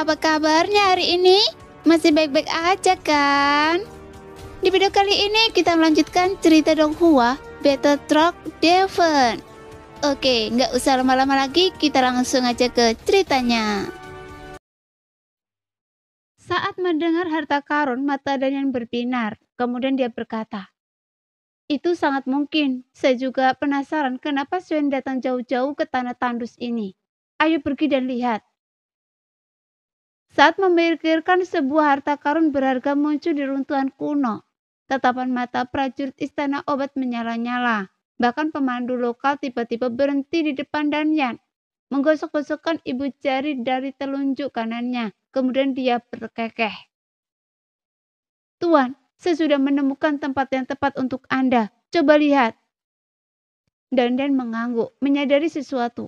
apa kabarnya hari ini? Masih baik-baik aja kan? Di video kali ini kita melanjutkan cerita Donghua Battle Truck Devon. Oke, nggak usah lama-lama lagi, kita langsung aja ke ceritanya. Saat mendengar harta karun, mata Danyan berbinar. Kemudian dia berkata, "Itu sangat mungkin. Saya juga penasaran kenapa Suen datang jauh-jauh ke tanah tandus ini. Ayo pergi dan lihat." Saat memikirkan sebuah harta karun berharga muncul di runtuhan kuno, tatapan mata prajurit istana obat menyala-nyala. Bahkan pemandu lokal tiba-tiba berhenti di depan Danyan, menggosok-gosokkan ibu jari dari telunjuk kanannya. Kemudian dia berkekeh, "Tuan, saya sudah menemukan tempat yang tepat untuk Anda. Coba lihat." Danyan mengangguk, menyadari sesuatu.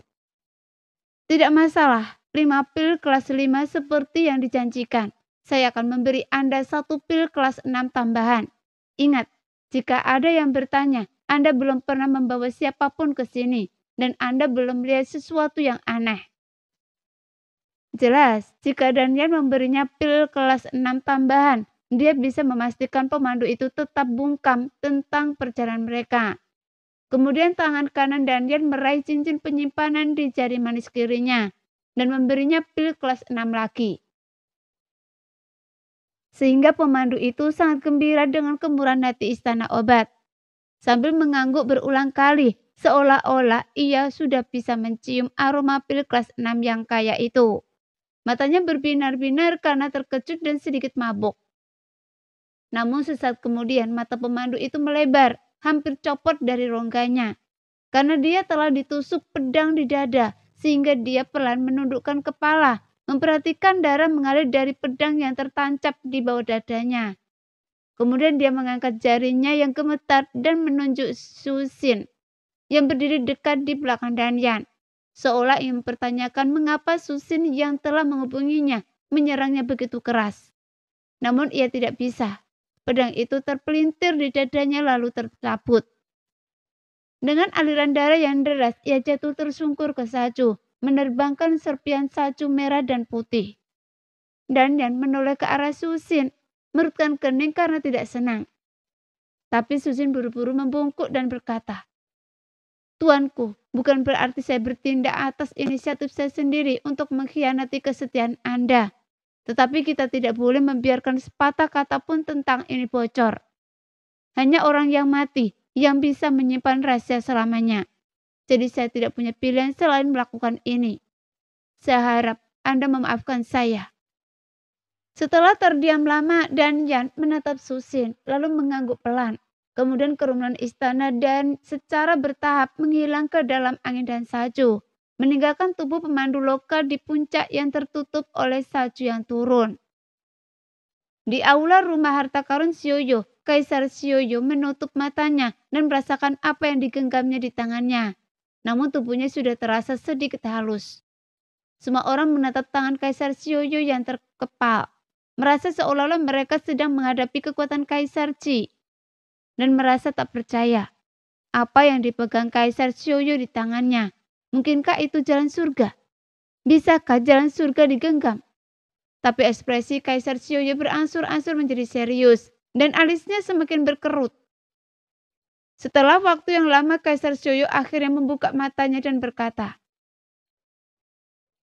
"Tidak masalah, 5 pil kelas 5 seperti yang dijanjikan. Saya akan memberi Anda 1 pil kelas 6 tambahan. Ingat, jika ada yang bertanya, Anda belum pernah membawa siapapun ke sini, dan Anda belum melihat sesuatu yang aneh." Jelas, jika Danyan memberinya pil kelas 6 tambahan, dia bisa memastikan pemandu itu tetap bungkam tentang perjalanan mereka. Kemudian tangan kanan Danyan meraih cincin penyimpanan di jari manis kirinya dan memberinya pil kelas 6 lagi. Sehingga pemandu itu sangat gembira dengan kemurahan hati istana obat. Sambil mengangguk berulang kali, seolah-olah ia sudah bisa mencium aroma pil kelas 6 yang kaya itu. Matanya berbinar-binar karena terkejut dan sedikit mabuk. Namun sesaat kemudian mata pemandu itu melebar, hampir copot dari rongganya. Karena dia telah ditusuk pedang di dada, sehingga dia pelan menundukkan kepala, memperhatikan darah mengalir dari pedang yang tertancap di bawah dadanya. Kemudian dia mengangkat jarinya yang gemetar dan menunjuk Susin yang berdiri dekat di belakang Danyan, seolah ingin mempertanyakan mengapa Susin yang telah menghubunginya menyerangnya begitu keras. Namun ia tidak bisa. Pedang itu terpelintir di dadanya lalu tercabut. Dengan aliran darah yang deras, ia jatuh tersungkur ke salju, menerbangkan serpian salju merah dan putih. Danyan menoleh ke arah Susin, merutkan kening karena tidak senang. Tapi Susin buru-buru membungkuk dan berkata, "Tuanku, bukan berarti saya bertindak atas inisiatif saya sendiri untuk mengkhianati kesetiaan Anda. Tetapi kita tidak boleh membiarkan sepatah kata pun tentang ini bocor. Hanya orang yang mati yang bisa menyimpan rahasia selamanya. Jadi saya tidak punya pilihan selain melakukan ini. Saya harap Anda memaafkan saya." Setelah terdiam lama, Danyan menatap Susin, lalu mengangguk pelan. Kemudian kerumunan istana dan secara bertahap menghilang ke dalam angin dan salju, meninggalkan tubuh pemandu lokal di puncak yang tertutup oleh salju yang turun. Di aula rumah harta karun Sioyo, Kaisar Sioyo menutup matanya dan merasakan apa yang digenggamnya di tangannya. Namun tubuhnya sudah terasa sedikit halus. Semua orang menatap tangan Kaisar Sioyo yang terkepal, merasa seolah-olah mereka sedang menghadapi kekuatan Kaisar Qi, dan merasa tak percaya. Apa yang dipegang Kaisar Sioyo di tangannya? Mungkinkah itu jalan surga? Bisakah jalan surga digenggam? Tapi ekspresi Kaisar Sioyo berangsur-angsur menjadi serius, dan alisnya semakin berkerut. Setelah waktu yang lama, Kaisar Sioyo akhirnya membuka matanya dan berkata,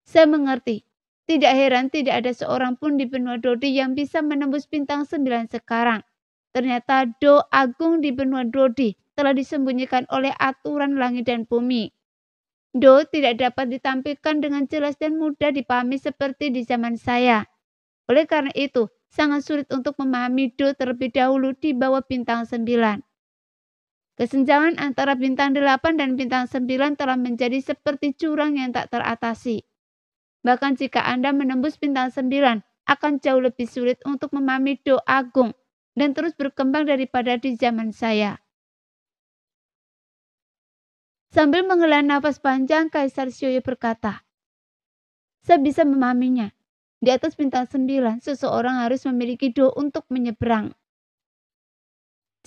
"Saya mengerti. Tidak heran tidak ada seorang pun di benua Dodi yang bisa menembus bintang 9 sekarang. Ternyata Do Agung di benua Dodi telah disembunyikan oleh aturan langit dan bumi. Do tidak dapat ditampilkan dengan jelas dan mudah dipahami seperti di zaman saya. Oleh karena itu, sangat sulit untuk memahami Do terlebih dahulu di bawah bintang 9. Kesenjangan antara bintang 8 dan bintang 9 telah menjadi seperti jurang yang tak teratasi. Bahkan jika Anda menembus bintang 9, akan jauh lebih sulit untuk memahami Do Agung dan terus berkembang daripada di zaman saya." Sambil menghela nafas panjang, Kaisar Sioyo berkata, "Saya bisa memahaminya. Di atas bintang 9, seseorang harus memiliki Do untuk menyeberang.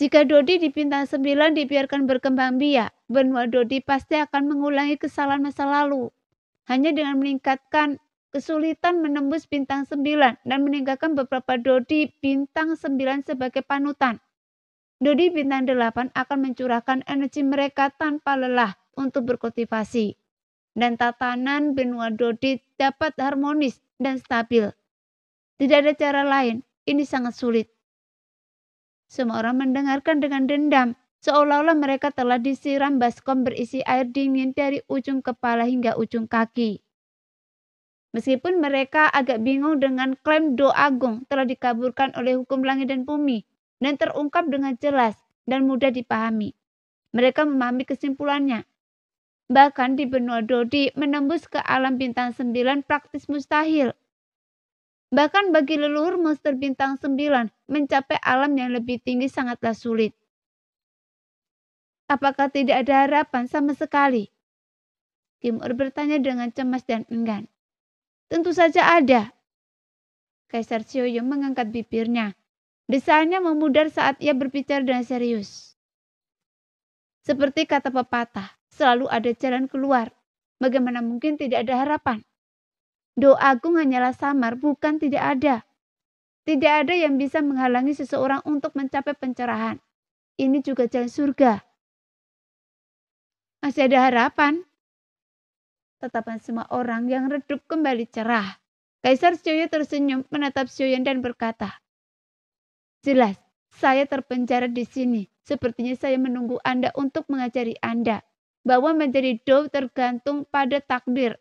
Jika Dodi di bintang 9 dibiarkan berkembang biak, benua Dodi pasti akan mengulangi kesalahan masa lalu. Hanya dengan meningkatkan kesulitan menembus bintang 9 dan meninggalkan beberapa dodi bintang 9 sebagai panutan. Dodi bintang 8 akan mencurahkan energi mereka tanpa lelah untuk berkultivasi. Dan tatanan benua dodi dapat harmonis dan stabil. Tidak ada cara lain, ini sangat sulit. Semua orang mendengarkan dengan dendam, seolah-olah mereka telah disiram baskom berisi air dingin dari ujung kepala hingga ujung kaki. Meskipun mereka agak bingung dengan klaim Do Agung telah dikabulkan oleh hukum langit dan bumi dan terungkap dengan jelas dan mudah dipahami. Mereka memahami kesimpulannya. Bahkan di benua dodi menembus ke alam bintang 9 praktis mustahil. Bahkan bagi leluhur monster bintang 9 mencapai alam yang lebih tinggi sangatlah sulit. Apakah tidak ada harapan sama sekali? Kim Ur bertanya dengan cemas dan enggan. Tentu saja ada. Kaisar Sioyong mengangkat bibirnya. Desanya memudar saat ia berbicara dengan serius. Seperti kata pepatah, selalu ada jalan keluar. Bagaimana mungkin tidak ada harapan? Do Agung hanyalah samar, bukan tidak ada. Tidak ada yang bisa menghalangi seseorang untuk mencapai pencerahan. Ini juga jalan surga. Masih ada harapan. Tatapan semua orang yang redup kembali cerah. Kaisar Sioyong tersenyum menatap Sioyong dan berkata, jelas, saya terpenjara di sini. Sepertinya saya menunggu Anda untuk mengajari Anda bahwa menjadi do tergantung pada takdir.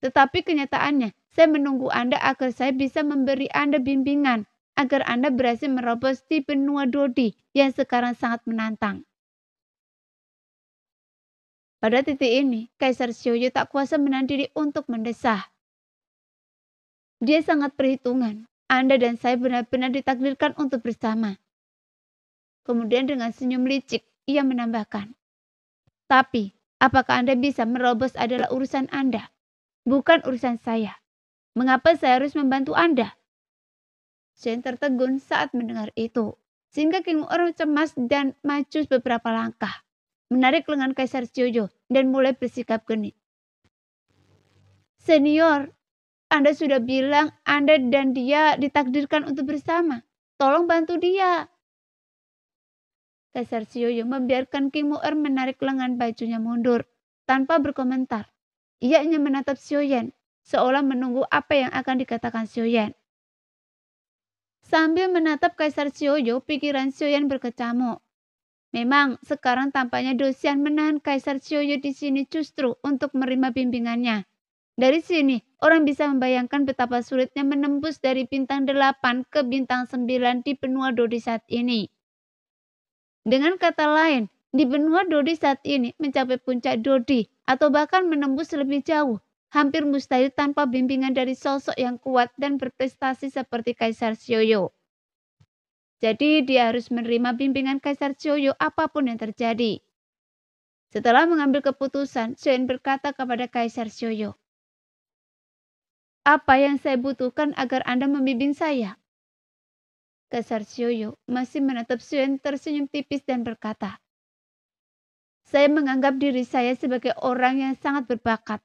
Tetapi kenyataannya, saya menunggu Anda agar saya bisa memberi Anda bimbingan, agar Anda berhasil merobos di benua dodi yang sekarang sangat menantang. Pada titik ini, Kaisar Sioyong tak kuasa menahan diri untuk mendesah. Dia sangat perhitungan. Anda dan saya benar-benar ditakdirkan untuk bersama. Kemudian dengan senyum licik, ia menambahkan, tapi, apakah Anda bisa merobos adalah urusan Anda, bukan urusan saya. Mengapa saya harus membantu Anda? Shen tertegun saat mendengar itu, sehingga King Ur cemas dan maju beberapa langkah, menarik lengan Kaisar Sioyong dan mulai bersikap genit. Senior, Anda sudah bilang Anda dan dia ditakdirkan untuk bersama. Tolong bantu dia. Kaisar Sioyong membiarkan King Ur menarik lengan bajunya mundur tanpa berkomentar. Ia hanya menatap Sioyong, seolah menunggu apa yang akan dikatakan Sioyong. Sambil menatap Kaisar Sioyong, pikiran Sioyong berkecamuk. Memang sekarang tampaknya Dosian menahan Kaisar Sioyong di sini justru untuk menerima bimbingannya. Dari sini, orang bisa membayangkan betapa sulitnya menembus dari bintang 8 ke bintang 9 di benua dodi saat ini. Dengan kata lain, di benua dodi saat ini mencapai puncak dodi atau bahkan menembus lebih jauh, hampir mustahil tanpa bimbingan dari sosok yang kuat dan berprestasi seperti Kaisar Sioyong. Jadi dia harus menerima bimbingan Kaisar Sioyong apapun yang terjadi. Setelah mengambil keputusan, Shen berkata kepada Kaisar Sioyong, apa yang saya butuhkan agar Anda membimbing saya? Kaisar Sioyong masih menatap Shen tersenyum tipis dan berkata, saya menganggap diri saya sebagai orang yang sangat berbakat.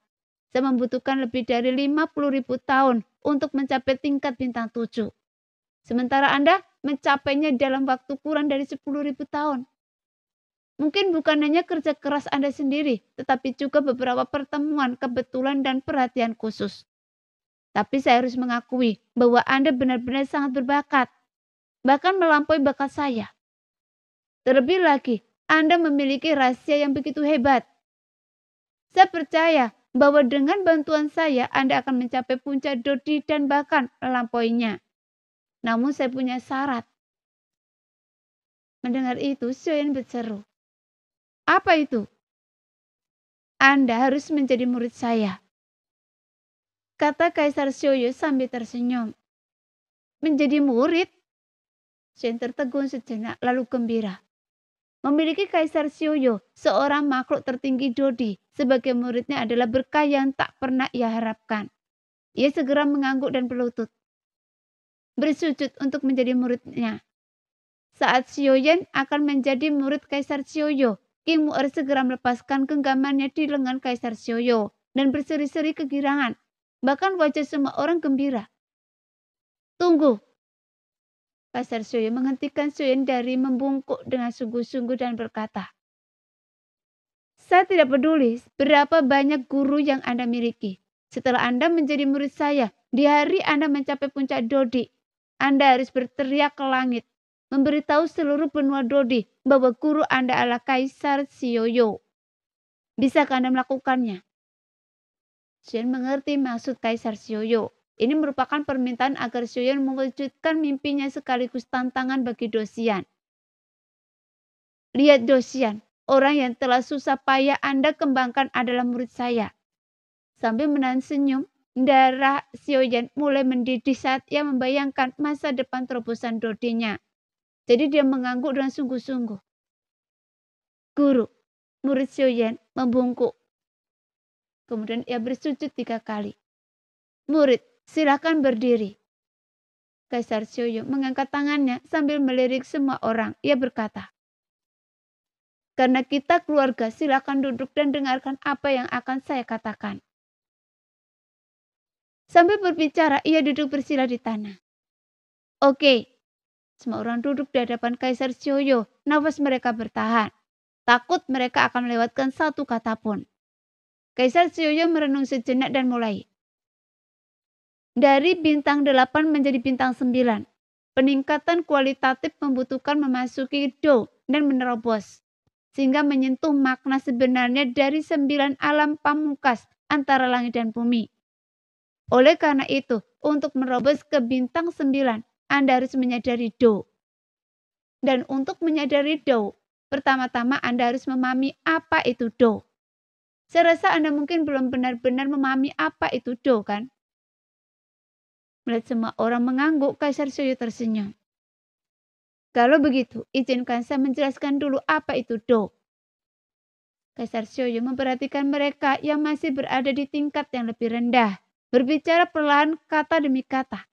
Saya membutuhkan lebih dari 50.000 tahun untuk mencapai tingkat bintang 7. Sementara Anda mencapainya dalam waktu kurang dari 10.000 tahun. Mungkin bukan hanya kerja keras Anda sendiri, tetapi juga beberapa pertemuan, kebetulan, dan perhatian khusus. Tapi saya harus mengakui bahwa Anda benar-benar sangat berbakat, bahkan melampaui bakat saya. Terlebih lagi, Anda memiliki rahasia yang begitu hebat. Saya percaya bahwa dengan bantuan saya, Anda akan mencapai puncak dodi dan bahkan melampauinya. Namun saya punya syarat. Mendengar itu, Sioyong berseru. Apa itu? Anda harus menjadi murid saya, kata Kaisar Sioyong sambil tersenyum. Menjadi murid? Shen tertegun sejenak lalu gembira. Memiliki Kaisar Sioyong, seorang makhluk tertinggi dodi, sebagai muridnya adalah berkah yang tak pernah ia harapkan. Ia segera mengangguk dan berlutut, bersujud untuk menjadi muridnya. Saat Sioyong akan menjadi murid Kaisar Sioyong, King Ur segera melepaskan genggamannya di lengan Kaisar Sioyong dan berseri-seri kegirangan. Bahkan wajah semua orang gembira. Tunggu. Kaisar Xiuyou menghentikan Xuyen dari membungkuk dengan sungguh-sungguh dan berkata, saya tidak peduli berapa banyak guru yang Anda miliki. Setelah Anda menjadi murid saya, di hari Anda mencapai puncak Dodi, Anda harus berteriak ke langit, memberitahu seluruh benua Dodi bahwa guru Anda adalah Kaisar Xiuyou. Bisakah Anda melakukannya? Xuyen mengerti maksud Kaisar Xiuyou. Ini merupakan permintaan agar Xuyen mewujudkan mimpinya sekaligus tantangan bagi Dosian. Lihat Dosian, orang yang telah susah payah Anda kembangkan adalah murid saya. Sambil menahan senyum, darah Xiuyou mulai mendidih saat ia membayangkan masa depan terobosan Dodinya. Jadi dia mengangguk dengan sungguh-sungguh. Guru, murid Xiuyou membungkuk. Kemudian ia bersujud 3 kali. Murid, silakan berdiri. Kaisar Xiuyou mengangkat tangannya sambil melirik semua orang. Ia berkata, karena kita keluarga, silakan duduk dan dengarkan apa yang akan saya katakan. Sambil berbicara, ia duduk bersila di tanah. Oke, semua orang duduk di hadapan Kaisar Xiuyou. Nafas mereka bertahan. Takut mereka akan melewatkan satu kata pun. Kaisar Xiuyou merenung sejenak dan mulai. Dari bintang 8 menjadi bintang 9. Peningkatan kualitatif membutuhkan memasuki Do dan menerobos. Sehingga menyentuh makna sebenarnya dari 9 alam pamungkas antara langit dan bumi. Oleh karena itu, untuk menerobos ke bintang 9, Anda harus menyadari Do. Dan untuk menyadari Do, pertama-tama Anda harus memahami apa itu Do. Saya rasa Anda mungkin belum benar-benar memahami apa itu Do, kan? Melihat semua orang mengangguk, Kaisar Xiuyou tersenyum. Kalau begitu, izinkan saya menjelaskan dulu apa itu Do. Kaisar Xiuyou memperhatikan mereka yang masih berada di tingkat yang lebih rendah, berbicara perlahan kata demi kata.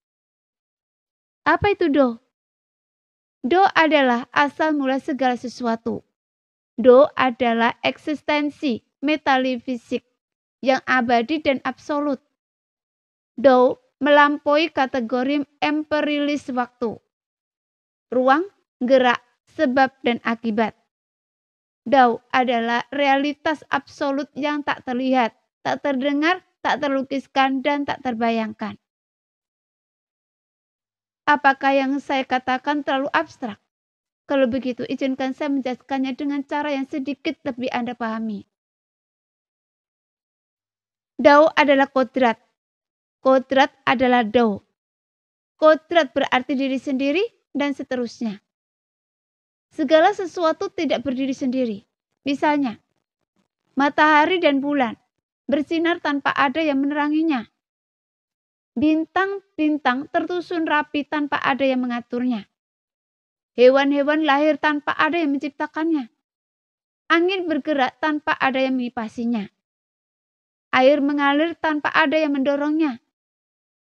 Apa itu Do? Do adalah asal mula segala sesuatu. Do adalah eksistensi metafisik yang abadi dan absolut. Do melampaui kategori empirilis waktu, ruang, gerak, sebab, dan akibat. Do adalah realitas absolut yang tak terlihat, tak terdengar, tak terlukiskan, dan tak terbayangkan. Apakah yang saya katakan terlalu abstrak? Kalau begitu, izinkan saya menjelaskannya dengan cara yang sedikit lebih Anda pahami. Dao adalah kodrat. Kodrat adalah Dao. Kodrat berarti diri sendiri dan seterusnya. Segala sesuatu tidak berdiri sendiri. Misalnya, matahari dan bulan bersinar tanpa ada yang meneranginya. Bintang-bintang tersusun rapi tanpa ada yang mengaturnya. Hewan-hewan lahir tanpa ada yang menciptakannya. Angin bergerak tanpa ada yang mengipasinya. Air mengalir tanpa ada yang mendorongnya.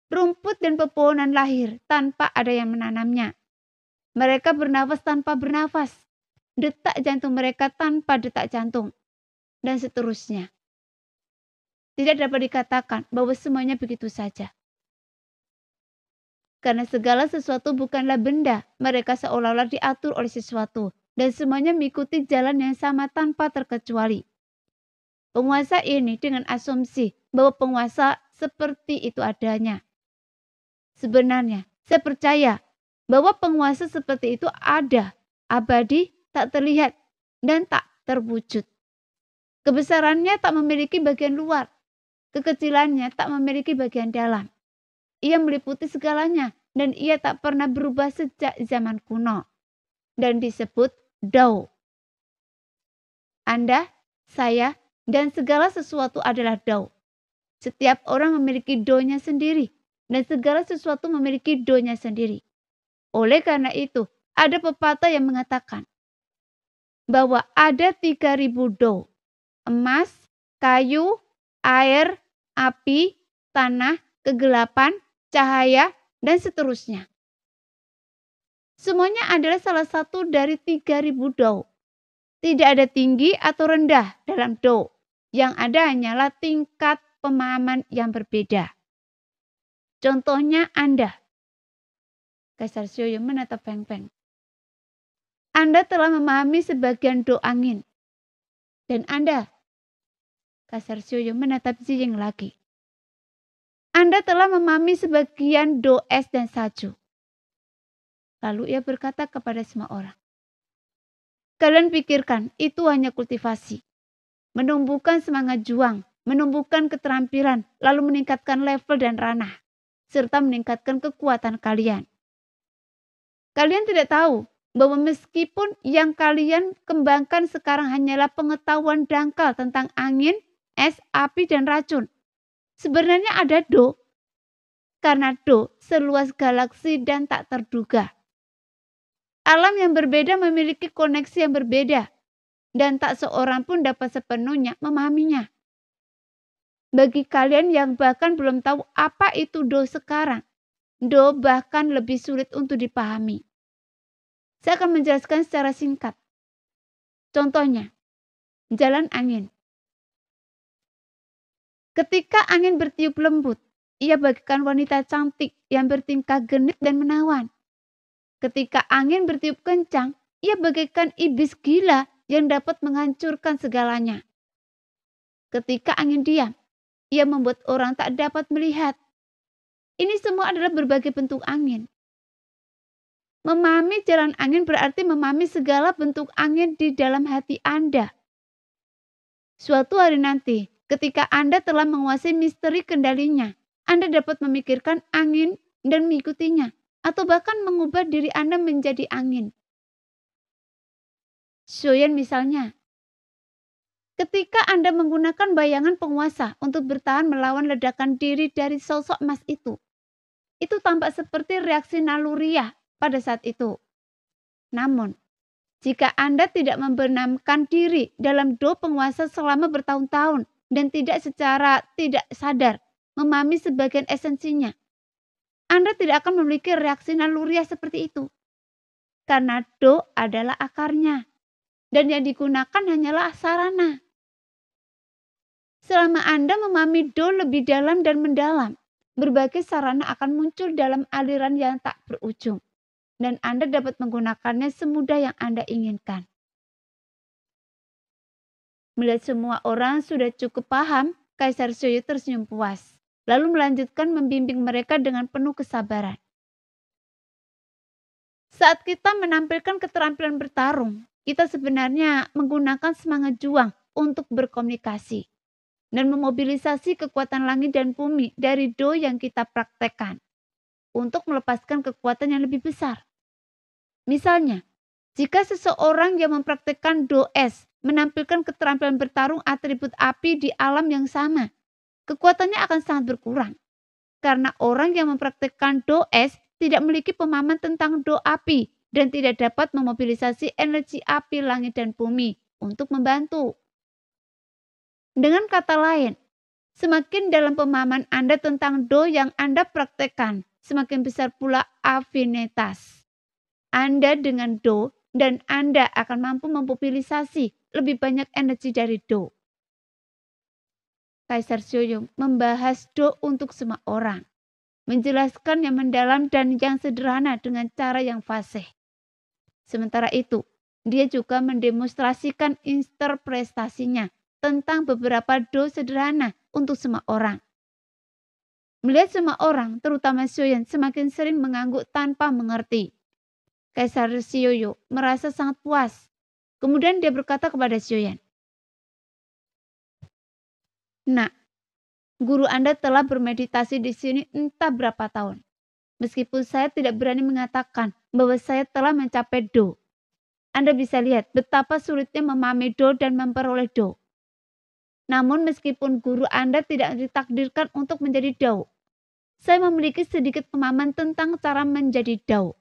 Rumput dan pepohonan lahir tanpa ada yang menanamnya. Mereka bernafas tanpa bernafas. Detak jantung mereka tanpa detak jantung. Dan seterusnya. Tidak dapat dikatakan bahwa semuanya begitu saja. Karena segala sesuatu bukanlah benda, mereka seolah-olah diatur oleh sesuatu. Dan semuanya mengikuti jalan yang sama tanpa terkecuali. Penguasa ini dengan asumsi bahwa penguasa seperti itu adanya. Sebenarnya, saya percaya bahwa penguasa seperti itu ada, abadi, tak terlihat, dan tak terwujud. Kebesarannya tak memiliki bagian luar. Kekecilannya tak memiliki bagian dalam. Ia meliputi segalanya dan ia tak pernah berubah sejak zaman kuno. Dan disebut Dao. Anda, saya, dan segala sesuatu adalah Dao. Setiap orang memiliki Do-nya sendiri dan segala sesuatu memiliki Do-nya sendiri. Oleh karena itu, ada pepatah yang mengatakan bahwa ada 3.000 Do. Emas, kayu, air, api, tanah, kegelapan, cahaya, dan seterusnya. Semuanya adalah salah satu dari 3.000 Do. Tidak ada tinggi atau rendah dalam Do. Yang ada hanyalah tingkat pemahaman yang berbeda. Contohnya Anda. Kaisar Sioyong menatap Peng Peng. Anda telah memahami sebagian do angin. Dan Anda. Kaisar Sioyong menatap Ziying lagi. Anda telah memahami sebagian do es dan salju. Lalu ia berkata kepada semua orang. Kalian pikirkan, itu hanya kultivasi. Menumbuhkan semangat juang, menumbuhkan keterampilan, lalu meningkatkan level dan ranah, serta meningkatkan kekuatan kalian. Kalian tidak tahu bahwa meskipun yang kalian kembangkan sekarang hanyalah pengetahuan dangkal tentang angin, es, api, dan racun. Sebenarnya ada do, karena do seluas galaksi dan tak terduga. Alam yang berbeda memiliki koneksi yang berbeda, dan tak seorang pun dapat sepenuhnya memahaminya. Bagi kalian yang bahkan belum tahu apa itu do sekarang, do bahkan lebih sulit untuk dipahami. Saya akan menjelaskan secara singkat. Contohnya, jalan angin. Ketika angin bertiup lembut, ia bagaikan wanita cantik yang bertingkah genit dan menawan. Ketika angin bertiup kencang, ia bagaikan iblis gila yang dapat menghancurkan segalanya. Ketika angin diam, ia membuat orang tak dapat melihat. Ini semua adalah berbagai bentuk angin. Memahami jalan angin berarti memahami segala bentuk angin di dalam hati Anda. Suatu hari nanti, ketika Anda telah menguasai misteri kendalinya, Anda dapat memikirkan angin dan mengikutinya, atau bahkan mengubah diri Anda menjadi angin. Sioyan misalnya, ketika Anda menggunakan bayangan penguasa untuk bertahan melawan ledakan diri dari sosok emas itu tampak seperti reaksi naluriah pada saat itu. Namun, jika Anda tidak membenamkan diri dalam do penguasa selama bertahun-tahun dan secara tidak sadar memahami sebagian esensinya, Anda tidak akan memiliki reaksi naluriah seperti itu. Karena do adalah akarnya, dan yang digunakan hanyalah sarana. Selama Anda memahami do lebih dalam dan mendalam, berbagai sarana akan muncul dalam aliran yang tak berujung, dan Anda dapat menggunakannya semudah yang Anda inginkan. Melihat semua orang sudah cukup paham, Kaisar Sioyong tersenyum puas, lalu melanjutkan membimbing mereka dengan penuh kesabaran. Saat kita menampilkan keterampilan bertarung, kita sebenarnya menggunakan semangat juang untuk berkomunikasi dan memobilisasi kekuatan langit dan bumi dari do yang kita praktekkan untuk melepaskan kekuatan yang lebih besar. Misalnya, jika seseorang yang mempraktekkan do es menampilkan keterampilan bertarung atribut api di alam yang sama, kekuatannya akan sangat berkurang. Karena orang yang mempraktekkan do es tidak memiliki pemahaman tentang do api dan tidak dapat memobilisasi energi api langit dan bumi untuk membantu. Dengan kata lain, semakin dalam pemahaman Anda tentang do yang Anda praktekkan, semakin besar pula afinitas Anda dengan do, dan Anda akan mampu memobilisasi lebih banyak energi dari do. Kaisar Sioyong membahas do untuk semua orang, menjelaskan yang mendalam dan yang sederhana dengan cara yang fasih. Sementara itu, dia juga mendemonstrasikan interpretasinya tentang beberapa do sederhana untuk semua orang. Melihat semua orang, terutama Sioyan, semakin sering mengangguk tanpa mengerti, Kaisar Sioyong merasa sangat puas. Kemudian dia berkata kepada Sioyan, "Nak, guru Anda telah bermeditasi di sini entah berapa tahun. Meskipun saya tidak berani mengatakan bahwa saya telah mencapai do. Anda bisa lihat betapa sulitnya memahami do dan memperoleh do. Namun meskipun guru Anda tidak ditakdirkan untuk menjadi dao, saya memiliki sedikit pemahaman tentang cara menjadi dao.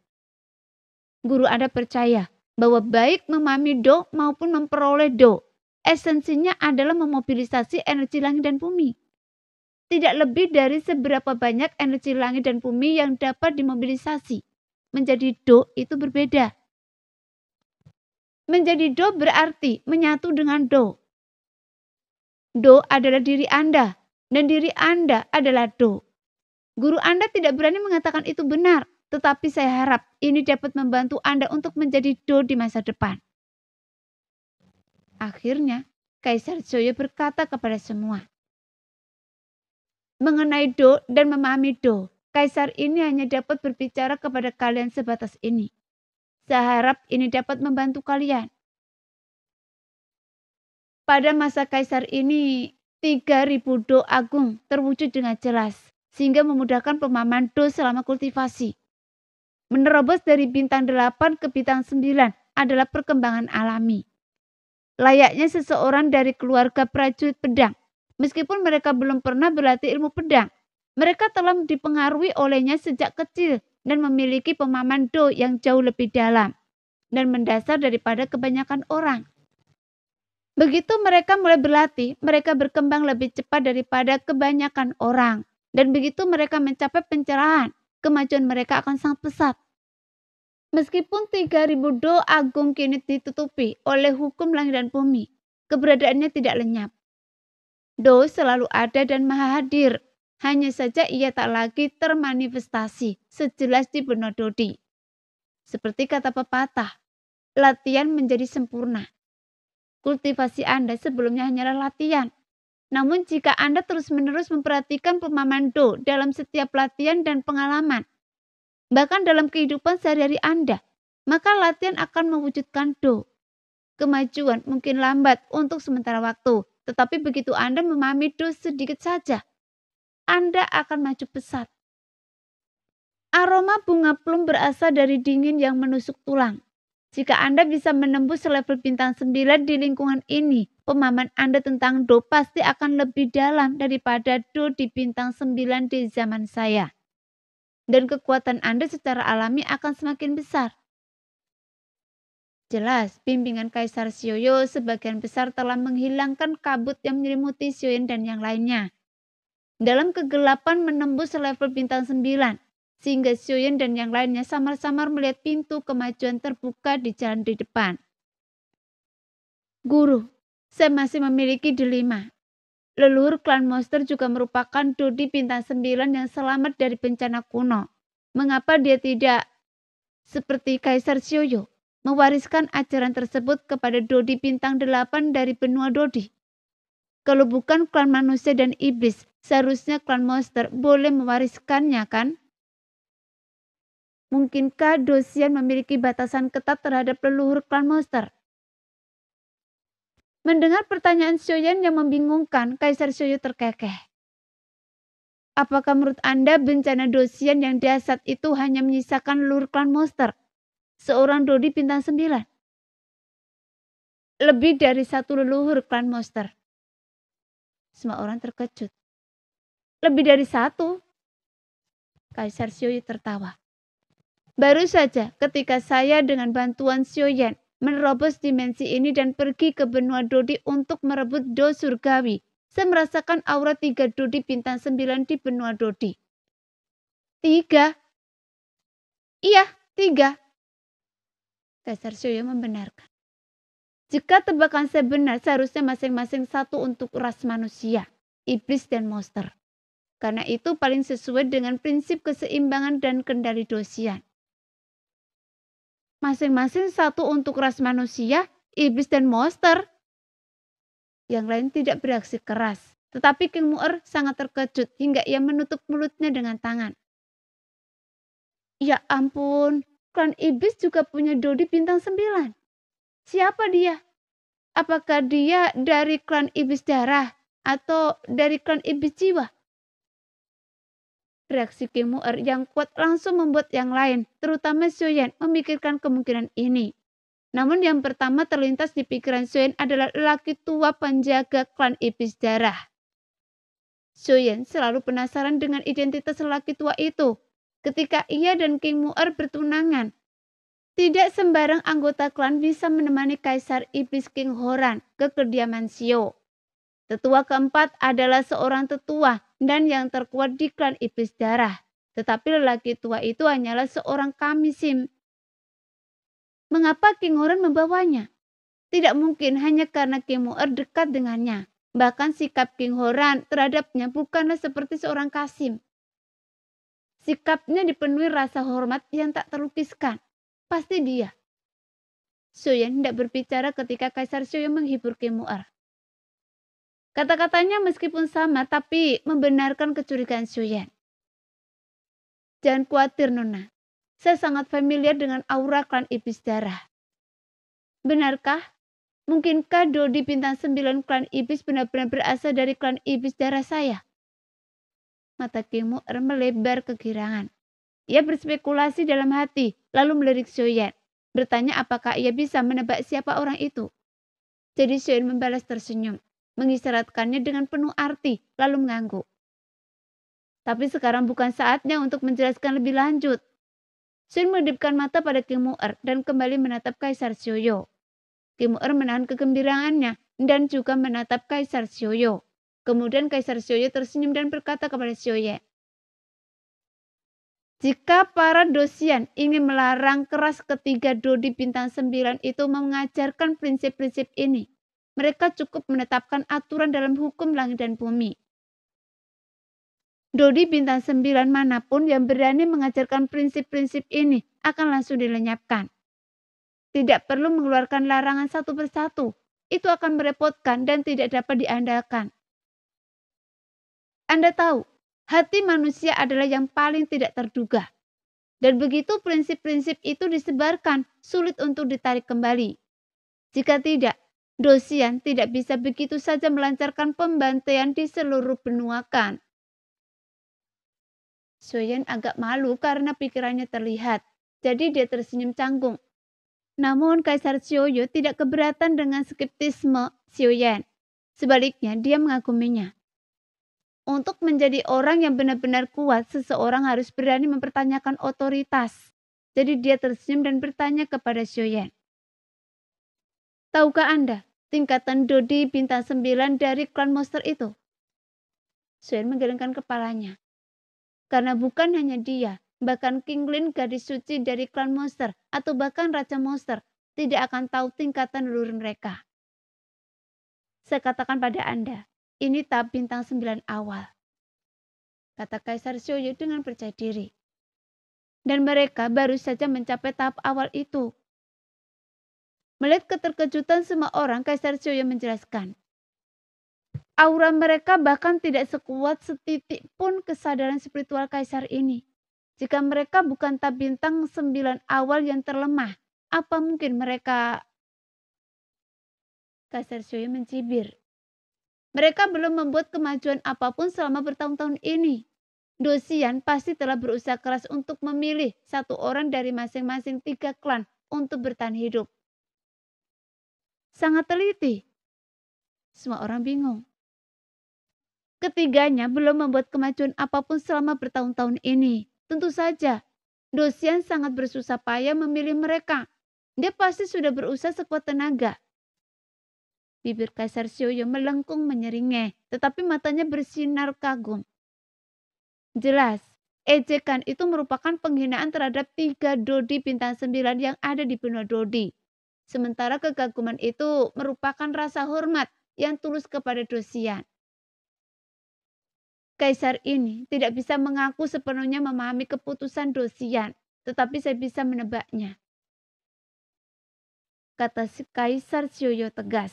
Guru Anda percaya bahwa baik memahami do maupun memperoleh do, esensinya adalah memobilisasi energi langit dan bumi. Tidak lebih dari seberapa banyak energi langit dan bumi yang dapat dimobilisasi. Menjadi do itu berbeda. Menjadi do berarti menyatu dengan do. Do adalah diri Anda, dan diri Anda adalah do. Guru Anda tidak berani mengatakan itu benar, tetapi saya harap ini dapat membantu Anda untuk menjadi Do di masa depan. Akhirnya, Kaisar Joyo berkata kepada semua, mengenai Do dan memahami Do, Kaisar ini hanya dapat berbicara kepada kalian sebatas ini. Saya harap ini dapat membantu kalian. Pada masa Kaisar ini, 3.000 Do agung terwujud dengan jelas, sehingga memudahkan pemahaman Do selama kultivasi. Menerobos dari bintang 8 ke bintang 9 adalah perkembangan alami. Layaknya seseorang dari keluarga prajurit pedang, meskipun mereka belum pernah berlatih ilmu pedang, mereka telah dipengaruhi olehnya sejak kecil dan memiliki pemahaman Do yang jauh lebih dalam dan mendasar daripada kebanyakan orang. Begitu mereka mulai berlatih, mereka berkembang lebih cepat daripada kebanyakan orang. Dan begitu mereka mencapai pencerahan, kemajuan mereka akan sangat pesat. Meskipun 3.000 Do agung kini ditutupi oleh hukum langit dan bumi, keberadaannya tidak lenyap. Do selalu ada dan maha hadir, hanya saja ia tak lagi termanifestasi sejelas di benua Dodi. Seperti kata pepatah, latihan menjadi sempurna. Kultivasi Anda sebelumnya hanyalah latihan. Namun jika Anda terus-menerus memperhatikan pemahaman Do dalam setiap latihan dan pengalaman, bahkan dalam kehidupan sehari-hari Anda, maka latihan akan mewujudkan Do. Kemajuan mungkin lambat untuk sementara waktu, tetapi begitu Anda memahami Do sedikit saja, Anda akan maju pesat. Aroma bunga plum berasal dari dingin yang menusuk tulang. Jika Anda bisa menembus level bintang 9 di lingkungan ini, pemahaman Anda tentang Do pasti akan lebih dalam daripada Do di bintang 9 di zaman saya. Dan kekuatan Anda secara alami akan semakin besar. Jelas, bimbingan Kaisar Sioyo sebagian besar telah menghilangkan kabut yang menyelimuti Sioyen dan yang lainnya. Dalam kegelapan menembus level bintang 9, sehingga Sioyen dan yang lainnya samar-samar melihat pintu kemajuan terbuka di jalan di depan. Guru, saya masih memiliki dilema. Leluhur klan monster juga merupakan Dodi bintang 9 yang selamat dari bencana kuno. Mengapa dia tidak, seperti Kaisar Sioyo, mewariskan ajaran tersebut kepada Dodi bintang 8 dari benua Dodi? Kalau bukan klan manusia dan iblis, seharusnya klan monster boleh mewariskannya, kan? Mungkinkah Dosian memiliki batasan ketat terhadap leluhur klan monster? Mendengar pertanyaan Sioyen yang membingungkan, Kaisar Sioyo terkekeh. Apakah menurut Anda bencana Dosian yang dahsyat itu hanya menyisakan leluhur klan monster? Seorang Dodi bintang 9? Lebih dari satu leluhur klan monster? Semua orang terkejut. Lebih dari satu? Kaisar Sioyo tertawa. Baru saja ketika saya dengan bantuan Sioyen menerobos dimensi ini dan pergi ke benua Dodi untuk merebut Do surgawi, saya merasakan aura 3 Dodi bintang 9 di benua Dodi. 3? Iya, 3. Kaisar Sioyo membenarkan. Jika tebakan saya benar, seharusnya masing-masing satu untuk ras manusia, iblis dan monster. Karena itu paling sesuai dengan prinsip keseimbangan dan kendali Dosian. Masing-masing satu untuk ras manusia, iblis dan monster. Yang lain tidak bereaksi keras, tetapi King Muer sangat terkejut hingga ia menutup mulutnya dengan tangan. Ya ampun, klan iblis juga punya Dodi bintang 9. Siapa dia? Apakah dia dari klan iblis darah atau dari klan iblis jiwa? Reaksi King Muer yang kuat langsung membuat yang lain, terutama Sioyen, memikirkan kemungkinan ini. Namun yang pertama terlintas di pikiran Sioyen adalah lelaki tua penjaga klan iblis darah. Sioyen selalu penasaran dengan identitas lelaki tua itu. Ketika ia dan King Muer bertunangan, tidak sembarang anggota klan bisa menemani Kaisar Iblis King Horan ke kediaman Sio. Tetua keempat adalah seorang tetua dan yang terkuat di klan iblis darah. Tetapi lelaki tua itu hanyalah seorang kamisim. Mengapa King Horan membawanya? Tidak mungkin hanya karena King Muer dekat dengannya. Bahkan sikap King Horan terhadapnya bukanlah seperti seorang kasim. Sikapnya dipenuhi rasa hormat yang tak terlukiskan. Pasti dia. Xiuyan hendak berbicara ketika Kaisar Xiuyu menghibur Kemu'er. Kata-katanya meskipun sama tapi membenarkan kecurigaan Xiuyan. Jangan khawatir Nona. Saya sangat familiar dengan aura klan iblis darah. Benarkah? Mungkinkah Dodi bintang 9 klan iblis benar-benar berasal dari klan iblis darah saya? Mata Kemu'er melebar kegirangan. Ia berspekulasi dalam hati, lalu melirik Xiuyan, bertanya apakah ia bisa menebak siapa orang itu. Jadi Xiuyan membalas tersenyum, mengisyaratkannya dengan penuh arti, lalu mengangguk. Tapi sekarang bukan saatnya untuk menjelaskan lebih lanjut. Xiuyan mengedipkan mata pada Kemu'er dan kembali menatap Kaisar Xiuyu. Kemu'er menahan kegembiraannya dan juga menatap Kaisar Xiuyu. Kemudian Kaisar Xiuyu tersenyum dan berkata kepada Xiuyan, jika para dosian ingin melarang keras ketiga Dodi bintang 9 itu mengajarkan prinsip-prinsip ini, mereka cukup menetapkan aturan dalam hukum langit dan bumi. Dodi bintang 9 manapun yang berani mengajarkan prinsip-prinsip ini akan langsung dilenyapkan. Tidak perlu mengeluarkan larangan satu persatu. Itu akan merepotkan dan tidak dapat diandalkan. Anda tahu, hati manusia adalah yang paling tidak terduga. Dan begitu prinsip-prinsip itu disebarkan, sulit untuk ditarik kembali. Jika tidak, dosian tidak bisa begitu saja melancarkan pembantaian di seluruh benua Kan. Xiuyan agak malu karena pikirannya terlihat. Jadi dia tersenyum canggung. Namun Kaisar Xiuyu tidak keberatan dengan skeptisme Xiuyan. Sebaliknya dia mengaguminya. Untuk menjadi orang yang benar-benar kuat, seseorang harus berani mempertanyakan otoritas. Jadi dia tersenyum dan bertanya kepada Xiuyan. Tahukah Anda tingkatan Dodi bintang 9 dari klan monster itu? Xiuyan menggelengkan kepalanya. Karena bukan hanya dia, bahkan King Lin, gadis suci dari klan monster, atau bahkan Raja Monster, tidak akan tahu tingkatan leluhur mereka. Saya katakan pada Anda, ini tahap bintang 9 awal, kata Kaisar Xiuyu dengan percaya diri. Dan mereka baru saja mencapai tahap awal itu. Melihat keterkejutan semua orang, Kaisar Xiuyu menjelaskan. Aura mereka bahkan tidak sekuat setitik pun kesadaran spiritual Kaisar ini. Jika mereka bukan tahap bintang 9 awal yang terlemah, apa mungkin mereka... Kaisar Xiuyu mencibir. Mereka belum membuat kemajuan apapun selama bertahun-tahun ini. Dosian pasti telah berusaha keras untuk memilih satu orang dari masing-masing 3 klan untuk bertahan hidup. Sangat teliti. Semua orang bingung. Ketiganya belum membuat kemajuan apapun selama bertahun-tahun ini. Tentu saja, Dosian sangat bersusah payah memilih mereka. Dia pasti sudah berusaha sekuat tenaga. Bibir Kaisar Xiuyu melengkung menyeringai, tetapi matanya bersinar kagum. Jelas, ejekan itu merupakan penghinaan terhadap 3 Dodi bintang 9 yang ada di benua Dodi. Sementara kekaguman itu merupakan rasa hormat yang tulus kepada Dosian. Kaisar ini tidak bisa mengaku sepenuhnya memahami keputusan Dosian, tetapi saya bisa menebaknya, kata Kaisar Xiuyu tegas.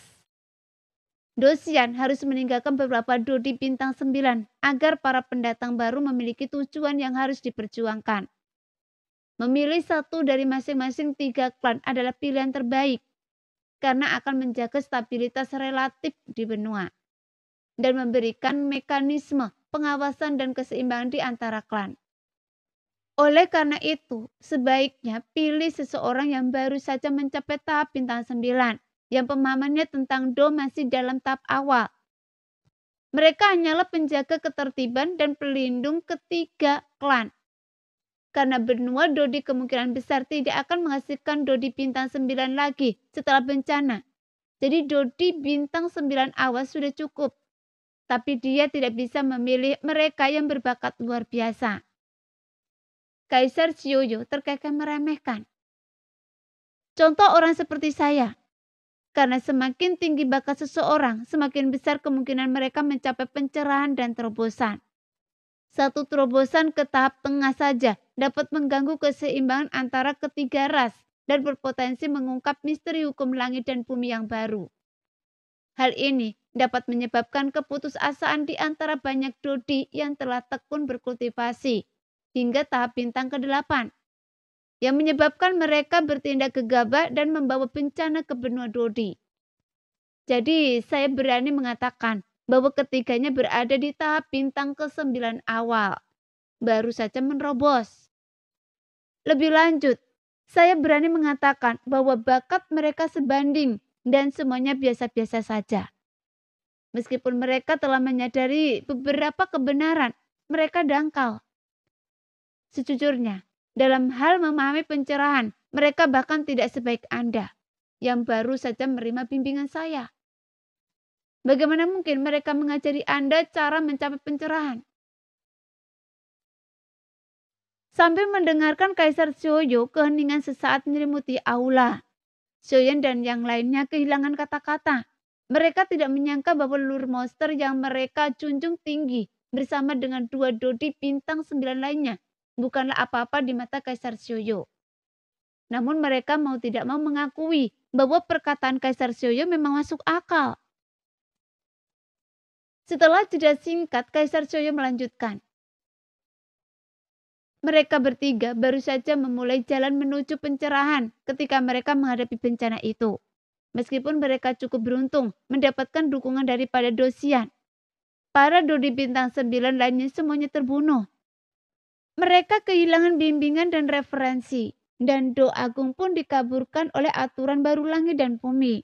Dosian harus meninggalkan beberapa Dodi bintang 9 agar para pendatang baru memiliki tujuan yang harus diperjuangkan. Memilih satu dari masing-masing 3 klan adalah pilihan terbaik karena akan menjaga stabilitas relatif di benua dan memberikan mekanisme pengawasan dan keseimbangan di antara klan. Oleh karena itu, sebaiknya pilih seseorang yang baru saja mencapai tahap bintang 9, yang pemahamannya tentang Do masih dalam tahap awal. Mereka hanyalah penjaga ketertiban dan pelindung ketiga klan. Karena benua Dodi kemungkinan besar tidak akan menghasilkan Dodi bintang 9 lagi setelah bencana. Jadi Dodi bintang 9 awal sudah cukup. Tapi dia tidak bisa memilih mereka yang berbakat luar biasa. Kaisar Xiuyu terkekeh meremehkan. Contoh orang seperti saya. Karena semakin tinggi bakat seseorang, semakin besar kemungkinan mereka mencapai pencerahan dan terobosan. Satu terobosan ke tahap tengah saja dapat mengganggu keseimbangan antara ketiga ras dan berpotensi mengungkap misteri hukum langit dan bumi yang baru. Hal ini dapat menyebabkan keputusasaan di antara banyak dodi yang telah tekun berkultivasi hingga tahap bintang ke-8, yang menyebabkan mereka bertindak gegabah dan membawa bencana ke benua dodi. Jadi saya berani mengatakan bahwa ketiganya berada di tahap bintang ke-9 awal, baru saja menerobos. Lebih lanjut, saya berani mengatakan bahwa bakat mereka sebanding dan semuanya biasa-biasa saja. Meskipun mereka telah menyadari beberapa kebenaran, mereka dangkal. Sejujurnya, dalam hal memahami pencerahan, mereka bahkan tidak sebaik Anda, yang baru saja menerima bimbingan saya. Bagaimana mungkin mereka mengajari Anda cara mencapai pencerahan? Sambil mendengarkan Kaisar Xiaoyu, keheningan sesaat menyelimuti aula. Xiaoyan dan yang lainnya kehilangan kata-kata. Mereka tidak menyangka bahwa leluhur monster yang mereka junjung tinggi bersama dengan dua dodi bintang 9 lainnya bukanlah apa-apa di mata Kaisar Xiaoyu. Namun mereka mau tidak mau mengakui bahwa perkataan Kaisar Xiaoyu memang masuk akal. Setelah jeda singkat, Kaisar Xiaoyu melanjutkan. Mereka bertiga baru saja memulai jalan menuju pencerahan ketika mereka menghadapi bencana itu. Meskipun mereka cukup beruntung mendapatkan dukungan daripada Dosian, para dodi bintang 9 lainnya semuanya terbunuh. Mereka kehilangan bimbingan dan referensi, dan Do Agung pun dikaburkan oleh aturan baru langit dan bumi.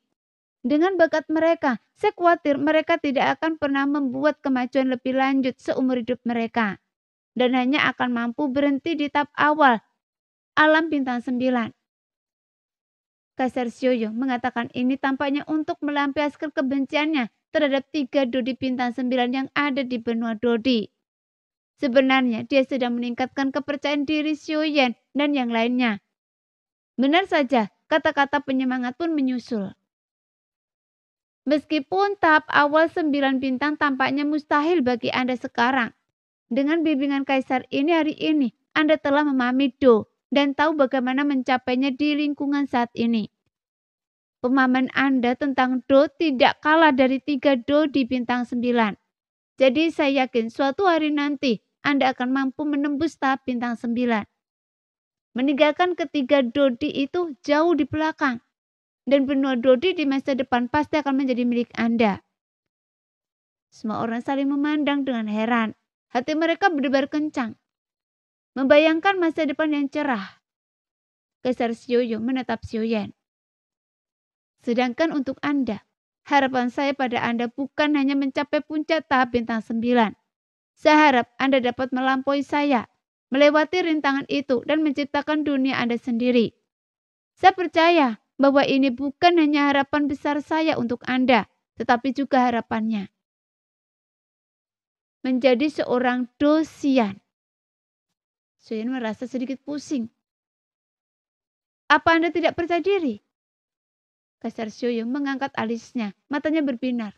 Dengan bakat mereka, saya khawatir mereka tidak akan pernah membuat kemajuan lebih lanjut seumur hidup mereka, dan hanya akan mampu berhenti di tahap awal alam bintang 9. Kaisar Xiaoyu mengatakan ini tampaknya untuk melampiaskan kebenciannya terhadap 3 dodi bintang 9 yang ada di benua dodi. Sebenarnya dia sedang meningkatkan kepercayaan diri Xiaoyan dan yang lainnya. Benar saja, kata-kata penyemangat pun menyusul. Meskipun tahap awal 9 bintang tampaknya mustahil bagi Anda sekarang, dengan bimbingan Kaisar ini hari ini, Anda telah memahami Do dan tahu bagaimana mencapainya di lingkungan saat ini. Pemahaman Anda tentang Do tidak kalah dari 3 Do di bintang 9. Jadi saya yakin suatu hari nanti Anda akan mampu menembus tahap bintang 9. Meninggalkan ketiga dodi itu jauh di belakang. Dan benua dodi di masa depan pasti akan menjadi milik Anda. Semua orang saling memandang dengan heran. Hati mereka berdebar kencang. Membayangkan masa depan yang cerah. Kaisar Xiaoyu menatap Xiaoyan. Sedangkan untuk Anda, harapan saya pada Anda bukan hanya mencapai puncak tahap bintang 9. Saya harap Anda dapat melampaui saya, melewati rintangan itu dan menciptakan dunia Anda sendiri. Saya percaya bahwa ini bukan hanya harapan besar saya untuk Anda, tetapi juga harapannya. Menjadi seorang Dosian. Xiaoyan merasa sedikit pusing. Apa Anda tidak percaya diri? Kaisar Xiaoyu mengangkat alisnya, matanya berbinar.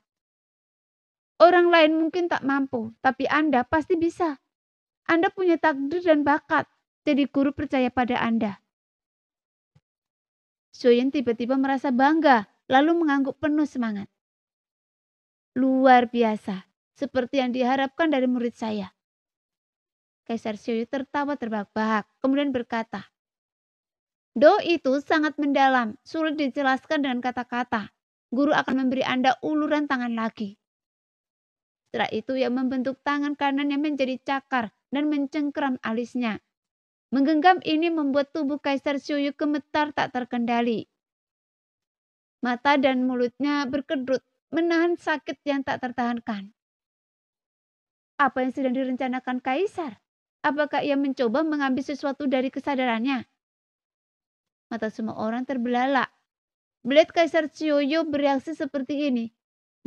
Orang lain mungkin tak mampu, tapi Anda pasti bisa. Anda punya takdir dan bakat, jadi guru percaya pada Anda. Xiaoyan tiba-tiba merasa bangga, lalu mengangguk penuh semangat. Luar biasa, seperti yang diharapkan dari murid saya. Kaisar Xiaoyu tertawa terbahak-bahak, kemudian berkata, Do itu sangat mendalam, sulit dijelaskan dengan kata-kata. Guru akan memberi Anda uluran tangan lagi. Setelah itu ia membentuk tangan kanannya menjadi cakar dan mencengkeram alisnya. Menggenggam ini membuat tubuh Kaisar Xiaoyu gemetar tak terkendali. Mata dan mulutnya berkedut, menahan sakit yang tak tertahankan. Apa yang sedang direncanakan Kaisar? Apakah ia mencoba mengambil sesuatu dari kesadarannya? Mata semua orang terbelalak. Melihat Kaisar Xiaoyu bereaksi seperti ini,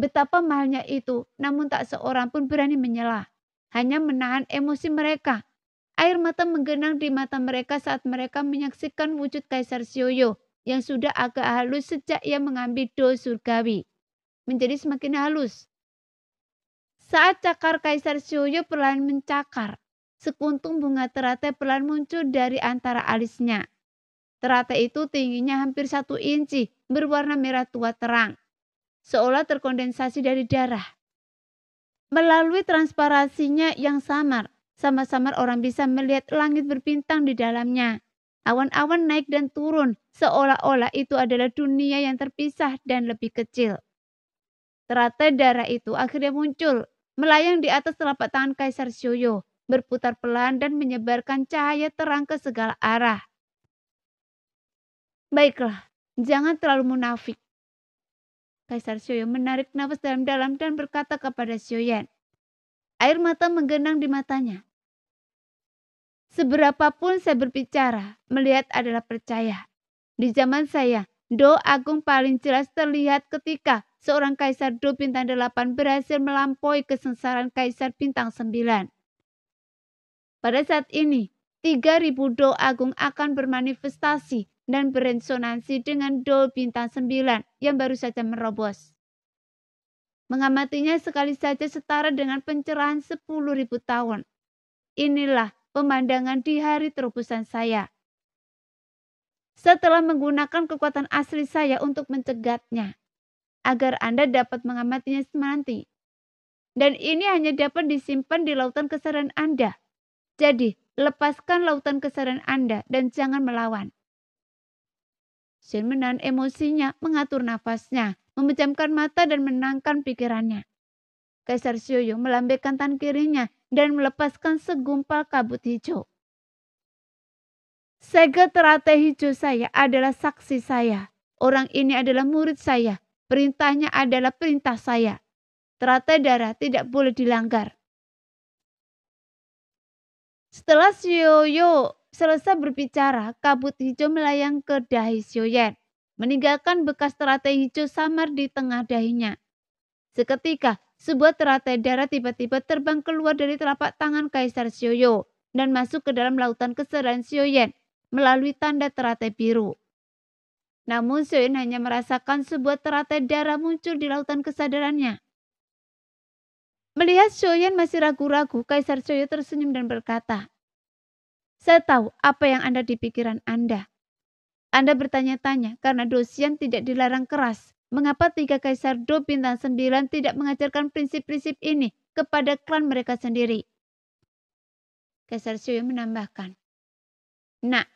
betapa mahalnya itu, namun tak seorang pun berani menyela. Hanya menahan emosi mereka. Air mata menggenang di mata mereka saat mereka menyaksikan wujud Kaisar Xiaoyu yang sudah agak halus sejak ia mengambil Do surgawi. Menjadi semakin halus. Saat cakar Kaisar Sioyo perlahan mencakar, sekuntum bunga teratai perlahan muncul dari antara alisnya. Teratai itu tingginya hampir 1 inci, berwarna merah tua terang, seolah terkondensasi dari darah. Melalui transparansinya yang samar, samar-samar orang bisa melihat langit berbintang di dalamnya. Awan-awan naik dan turun, seolah-olah itu adalah dunia yang terpisah dan lebih kecil. Teratai darah itu akhirnya muncul, melayang di atas telapak tangan Kaisar Sioyo, berputar pelan dan menyebarkan cahaya terang ke segala arah. Baiklah, jangan terlalu munafik. Kaisar Sioyo menarik nafas dalam-dalam dan berkata kepada Sioyan. Air mata menggenang di matanya. Seberapapun saya berbicara, melihat adalah percaya. Di zaman saya, Do Agung paling jelas terlihat ketika seorang Kaisar Do Bintang 8 berhasil melampaui kesengsaraan Kaisar Bintang 9. Pada saat ini, 3.000 Do Agung akan bermanifestasi dan beresonansi dengan Do Bintang 9 yang baru saja merobos. Mengamatinya sekali saja setara dengan pencerahan 10.000 tahun. Inilah pemandangan di hari terobosan saya. Setelah menggunakan kekuatan asli saya untuk mencegatnya, agar Anda dapat mengamatinya nanti. Dan ini hanya dapat disimpan di lautan kesadaran Anda. Jadi, lepaskan lautan kesadaran Anda dan jangan melawan. Shin menahan emosinya, mengatur nafasnya, memejamkan mata dan menenangkan pikirannya. Kaisar Sioyo melambaikan tangan kirinya dan melepaskan segumpal kabut hijau. Segel teratai hijau saya adalah saksi saya. Orang ini adalah murid saya. Perintahnya adalah perintah saya. Teratai darah tidak boleh dilanggar. Setelah Sioyo selesai berbicara, kabut hijau melayang ke dahi Sioyan, meninggalkan bekas teratai hijau samar di tengah dahinya. Seketika, sebuah teratai darah tiba-tiba terbang keluar dari telapak tangan Kaisar Sioyo dan masuk ke dalam lautan kesadaran Sioyan melalui tanda teratai biru. Namun Sioyan hanya merasakan sebuah teratai darah muncul di lautan kesadarannya. Melihat Sioyan masih ragu-ragu, Kaisar Sioyo tersenyum dan berkata, saya tahu apa yang ada di pikiran Anda. Anda bertanya-tanya karena Dosian tidak dilarang keras. Mengapa 3 Kaisar Do Bintang 9 tidak mengajarkan prinsip-prinsip ini kepada klan mereka sendiri? Kaisar Sioyo menambahkan, nah,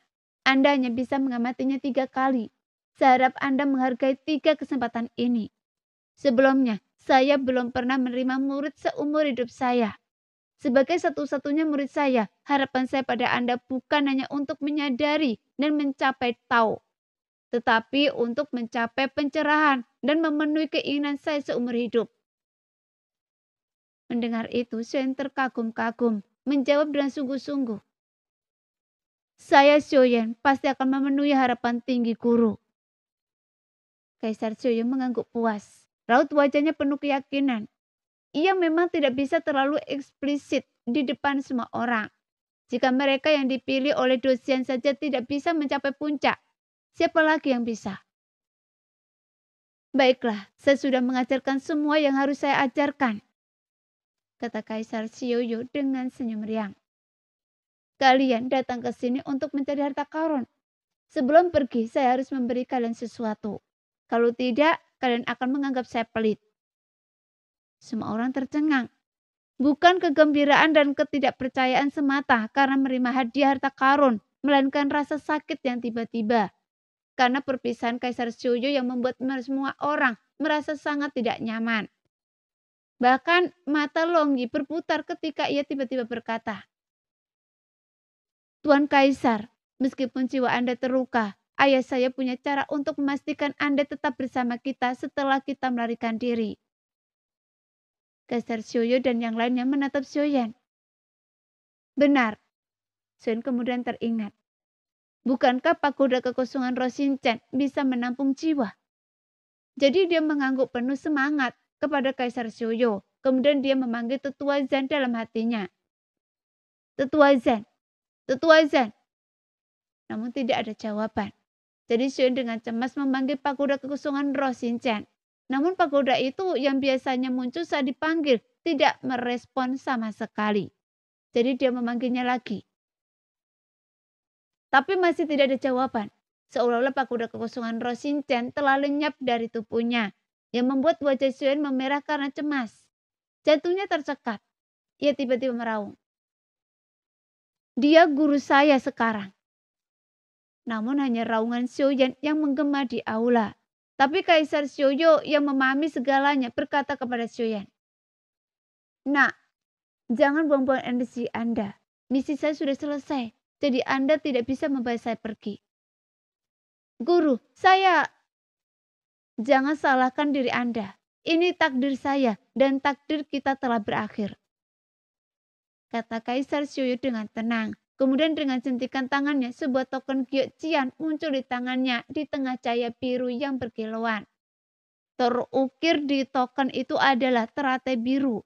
Anda hanya bisa mengamatinya 3 kali. Saya harap Anda menghargai 3 kesempatan ini. Sebelumnya, saya belum pernah menerima murid seumur hidup saya. Sebagai satu-satunya murid saya, harapan saya pada Anda bukan hanya untuk menyadari dan mencapai tahu, tetapi untuk mencapai pencerahan dan memenuhi keinginan saya seumur hidup. Mendengar itu, Sioyan terkagum-kagum, menjawab dengan sungguh-sungguh. Saya Sioyan pasti akan memenuhi harapan tinggi guru. Kaisar Sioyan mengangguk puas. Raut wajahnya penuh keyakinan. Ia memang tidak bisa terlalu eksplisit di depan semua orang. Jika mereka yang dipilih oleh Dosian saja tidak bisa mencapai puncak, siapa lagi yang bisa? Baiklah, saya sudah mengajarkan semua yang harus saya ajarkan, kata Kaisar Sioyo dengan senyum riang. Kalian datang ke sini untuk mencari harta karun. Sebelum pergi, saya harus memberi kalian sesuatu. Kalau tidak, kalian akan menganggap saya pelit. Semua orang tercengang. Bukan kegembiraan dan ketidakpercayaan semata karena menerima hadiah harta karun, melainkan rasa sakit yang tiba-tiba. Karena perpisahan Kaisar Sioyo yang membuat semua orang merasa sangat tidak nyaman. Bahkan mata Longyi berputar ketika ia tiba-tiba berkata, Tuan Kaisar, meskipun jiwa Anda terluka, ayah saya punya cara untuk memastikan Anda tetap bersama kita setelah kita melarikan diri. Kaisar Sioyo dan yang lainnya menatap Sioyan. Benar, Sioyan kemudian teringat. Bukankah pagoda kekosongan Roshinchan bisa menampung jiwa? Jadi dia mengangguk penuh semangat kepada Kaisar Sioyo. Kemudian dia memanggil Tetua Zan dalam hatinya. Tetua Zan, Tetua Zan. Namun tidak ada jawaban. Jadi Sioyan dengan cemas memanggil pagoda kekosongan Roshinchan. Namun pagoda itu yang biasanya muncul saat dipanggil tidak merespon sama sekali. Jadi dia memanggilnya lagi. Tapi masih tidak ada jawaban. Seolah-olah pagoda kekosongan roh Shinchan telah lenyap dari tubuhnya, yang membuat wajah Xiaoyan memerah karena cemas. Jantungnya tercekat. Ia tiba-tiba meraung. Dia guru saya sekarang. Namun hanya raungan Xiaoyan yang menggema di aula. Tapi Kaisar Xiaoyu yang memahami segalanya berkata kepada Xiaoyan, "Nak, jangan buang-buang energi Anda. Misi saya sudah selesai, jadi Anda tidak bisa membawa saya pergi." "Guru, jangan salahkan diri Anda. Ini takdir saya dan takdir kita telah berakhir," kata Kaisar Xiaoyu dengan tenang. Kemudian dengan sentikan tangannya, sebuah token Gyochian muncul di tangannya di tengah cahaya biru yang berkilauan. Terukir di token itu adalah teratai biru.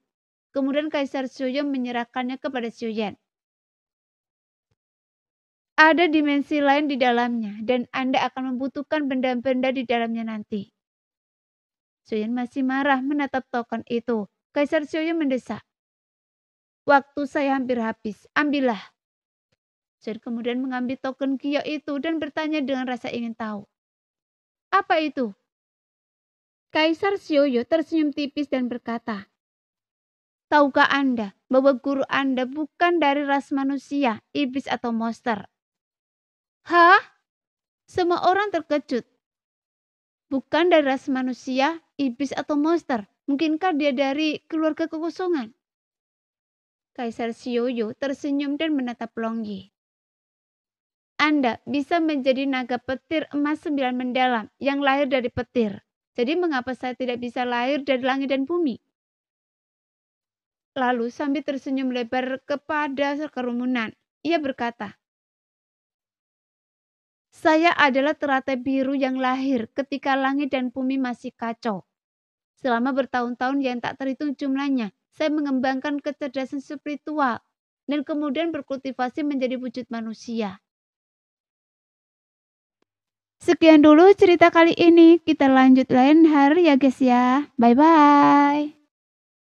Kemudian Kaisar Xiaoyu menyerahkannya kepada Xiaoyan. Ada dimensi lain di dalamnya dan Anda akan membutuhkan benda-benda di dalamnya nanti. Xiaoyan masih marah menatap token itu. Kaisar Xiaoyu mendesak, "Waktu saya hampir habis, ambillah." Xiaoyan kemudian mengambil token Gyo itu dan bertanya dengan rasa ingin tahu. "Apa itu?" Kaisar Xiaoyu tersenyum tipis dan berkata, "Tahukah Anda bahwa guru Anda bukan dari ras manusia, iblis atau monster?" "Hah?" Semua orang terkejut. Bukan dari ras manusia, iblis atau monster. Mungkinkah dia dari keluarga kekosongan? Kaisar Xiaoyu tersenyum dan menatap Longyi. "Anda bisa menjadi naga petir emas 9 mendalam yang lahir dari petir. Jadi mengapa saya tidak bisa lahir dari langit dan bumi?" Lalu sambil tersenyum lebar kepada kerumunan, ia berkata, "Saya adalah teratai biru yang lahir ketika langit dan bumi masih kacau. Selama bertahun-tahun yang tak terhitung jumlahnya, saya mengembangkan kecerdasan spiritual dan kemudian berkultivasi menjadi wujud manusia." Sekian dulu cerita kali ini. Kita lanjut lain hari ya guys ya. Bye-bye.